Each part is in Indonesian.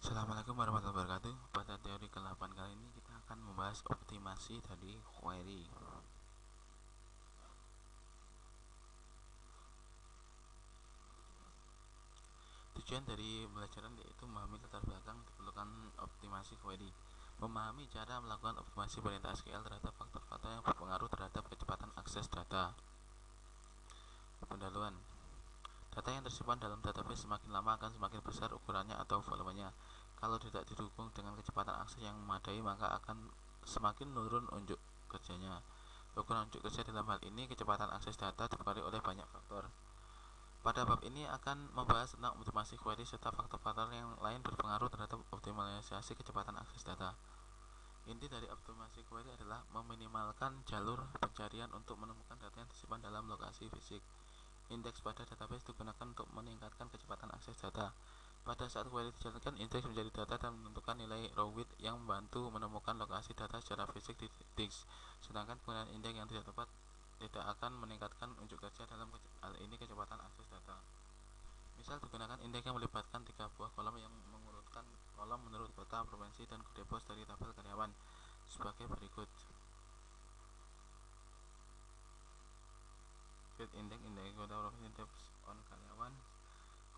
Assalamualaikum warahmatullahi wabarakatuh. Pada teori ke-8 kali ini kita akan membahas optimasi dari query. Tujuan dari pembelajaran yaitu memahami latar belakang diperlukan optimasi query, memahami cara melakukan optimasi perintah SQL terhadap faktor-faktor yang berpengaruh terhadap kecepatan akses data. Pendahuluan. Data yang tersimpan dalam database semakin lama akan semakin besar ukurannya atau volumenya. Kalau tidak didukung dengan kecepatan akses yang memadai, maka akan semakin menurun unjuk kerjanya. Ukuran unjuk kerja dalam hal ini kecepatan akses data dipengaruhi oleh banyak faktor. Pada bab ini akan membahas tentang optimasi query serta faktor-faktor yang lain berpengaruh terhadap optimalisasi kecepatan akses data. Inti dari optimasi query adalah meminimalkan jalur pencarian untuk menemukan data yang tersimpan dalam lokasi fisik. Indeks pada database digunakan untuk meningkatkan kecepatan akses data. Pada saat query dijalankan, indeks menjadi data dan menentukan nilai raw width yang membantu menemukan lokasi data secara fisik di disk. Sedangkan penggunaan indeks yang tidak tepat tidak akan meningkatkan unjuk kerja dalam hal ini kecepatan akses data. Misal digunakan indeks yang melibatkan 3 buah kolom yang mengurutkan kolom menurut kota, provinsi, dan kode pos dari tabel karyawan sebagai berikut. Create indeks kota, provinsi, tabs on karyawan,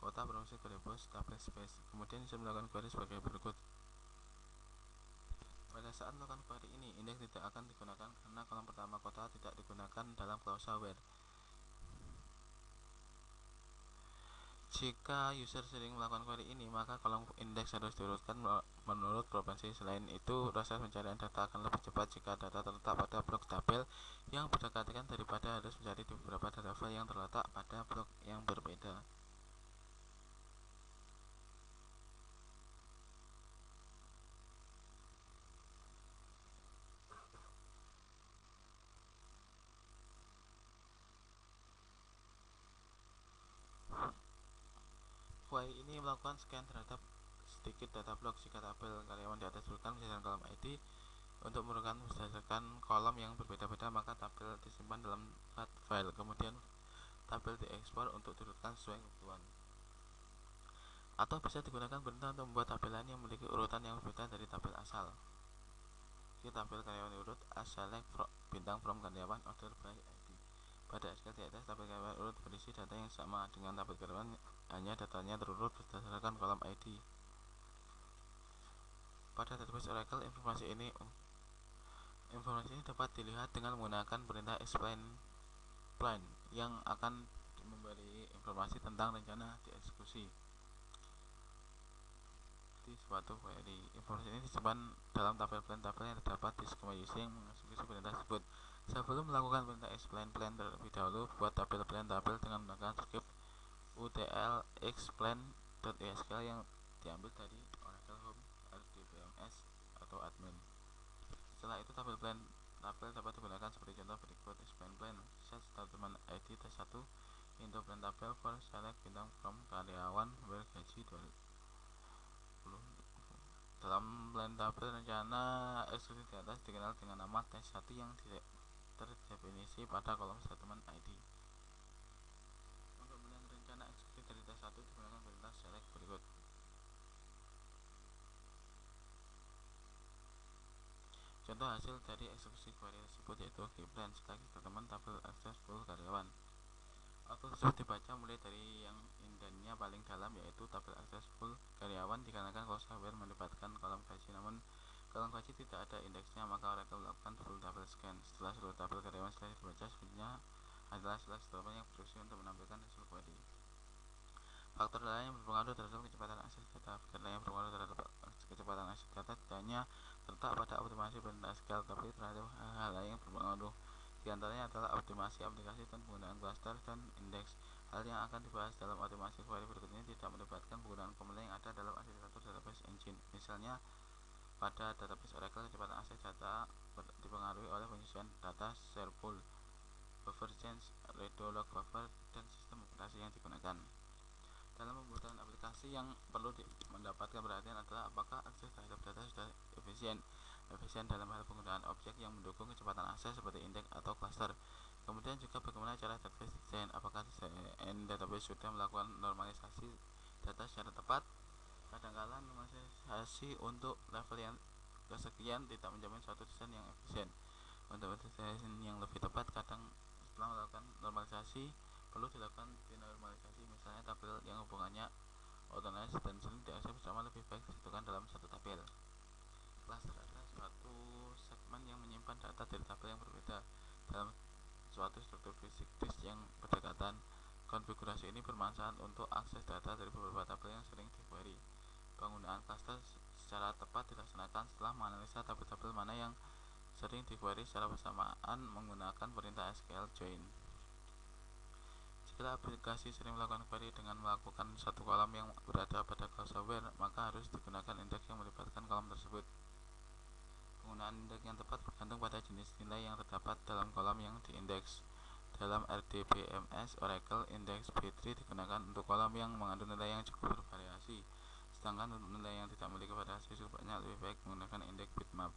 kota, provinsi, kode pos, tabel space. Kemudian bisa melakukan query sebagai berikut. Pada saat melakukan query ini, indeks tidak akan digunakan karena kolom pertama kota tidak digunakan dalam klausa where. Jika user sering melakukan query ini, maka kolom indeks harus diurutkan menurut provinsi. Selain itu, proses pencarian data akan lebih cepat jika data terletak pada blok tabel yang berdekatan daripada harus mencari di beberapa data file yang terletak pada blok yang berbeda. Query ini melakukan scan terhadap sedikit data blok. Jika tabel karyawan di atas disebutkan berdasarkan kolom ID, untuk merupakan berdasarkan kolom yang berbeda-beda, maka tabel disimpan dalam file. Kemudian tabel diekspor untuk diurutkan sesuai kebutuhan. Atau bisa digunakan perintah untuk membuat tabel lain yang memiliki urutan yang berbeda dari tabel asal. Di tabel karyawan urut, select bintang from karyawan order by ID. Pada SQL di atas, tabel karyawan urut berisi data yang sama dengan tabel karyawan, hanya datanya terurut berdasarkan kolom ID. Pada database Oracle, informasi ini dapat dilihat dengan menggunakan perintah explain plan yang akan memberi informasi tentang rencana dieksekusi di suatu query. Informasi ini disimpan dalam tabel plan-tabel yang terdapat di skema UC yang mengeksekusi perintah tersebut. Sebelum melakukan perintah explain plan terlebih dahulu, buat tabel plan-tabel dengan menggunakan script utl explain.esql yang diambil dari Oracle Home RDBMS atau admin. Setelah itu tabel dapat digunakan seperti contoh berikut. Explain plan set statement ID tes 1 into plan tabel for select bintang from karyawan where gaji 20. Dalam plan tabel rencana eksekusi di atas dikenal dengan nama tes 1 yang terdefinisi pada kolom statement ID. Untuk melihat rencana eksekusi dari tes 1 digunakan perintah select berikut. Contoh hasil dari eksekusi query tersebut yaitu Kiplan select statement tabel akses full karyawan. Output tersebut dibaca mulai dari yang indennya paling dalam yaitu tabel akses full karyawan, dikarenakan kalau software melibatkan kolom gaji namun kolom gaji tidak ada indeksnya, maka Oracle melakukan full tabel scan. Setelah seluruh tabel karyawan selesai dibaca, selanjutnya adalah select statement yang berfungsi untuk menampilkan hasil query. Faktor lain yang berpengaruh terhadap kecepatan akses data. Faktor lain yang berpengaruh terhadap kecepatan akses data tidak hanya terletak pada optimasi perintah SQL, tapi terhadap hal lain yang berpengaruh. Di antaranya adalah optimasi aplikasi dan penggunaan cluster dan indeks. Hal yang akan dibahas dalam optimasi query berikut ini tidak melibatkan penggunaan formula yang ada dalam arsitektur database engine. Misalnya, pada database Oracle, kecepatan akses data dipengaruhi oleh penyesuaian data share pool, buffer change, redo log buffer, dan sistem operasi yang digunakan. Dalam pembuatan aplikasi yang perlu mendapatkan perhatian adalah apakah akses terhadap data sudah efisien dalam hal penggunaan objek yang mendukung kecepatan akses seperti indeks atau cluster. Kemudian juga bagaimana cara database design, apakah desain database sudah melakukan normalisasi data secara tepat. Kadangkala normalisasi untuk level yang kesekian tidak menjamin suatu desain yang efisien. Untuk desain yang lebih tepat, kadang setelah melakukan normalisasi perlu dilakukan denormalisasi. Misalnya tabel yang hubungannya otomatis dan sering diakses bersama lebih baik disatukan dalam satu tabel. Cluster adalah suatu segmen yang menyimpan data dari tabel yang berbeda dalam suatu struktur fisik disk yang berdekatan. Konfigurasi ini bermanfaat untuk akses data dari beberapa tabel yang sering di-query. Penggunaan cluster secara tepat dilaksanakan setelah menganalisa tabel-tabel mana yang sering di-query secara bersamaan menggunakan perintah SQL join. Jika aplikasi sering melakukan query dengan melakukan satu kolom yang berada pada kelas software, maka harus digunakan indeks yang melibatkan kolom tersebut. Penggunaan indeks yang tepat bergantung pada jenis nilai yang terdapat dalam kolom yang diindeks. Dalam RDBMS Oracle, indeks B3 digunakan untuk kolom yang mengandung nilai yang cukup bervariasi, sedangkan untuk nilai yang tidak memiliki variasi cukup banyak lebih baik menggunakan indeks bitmap.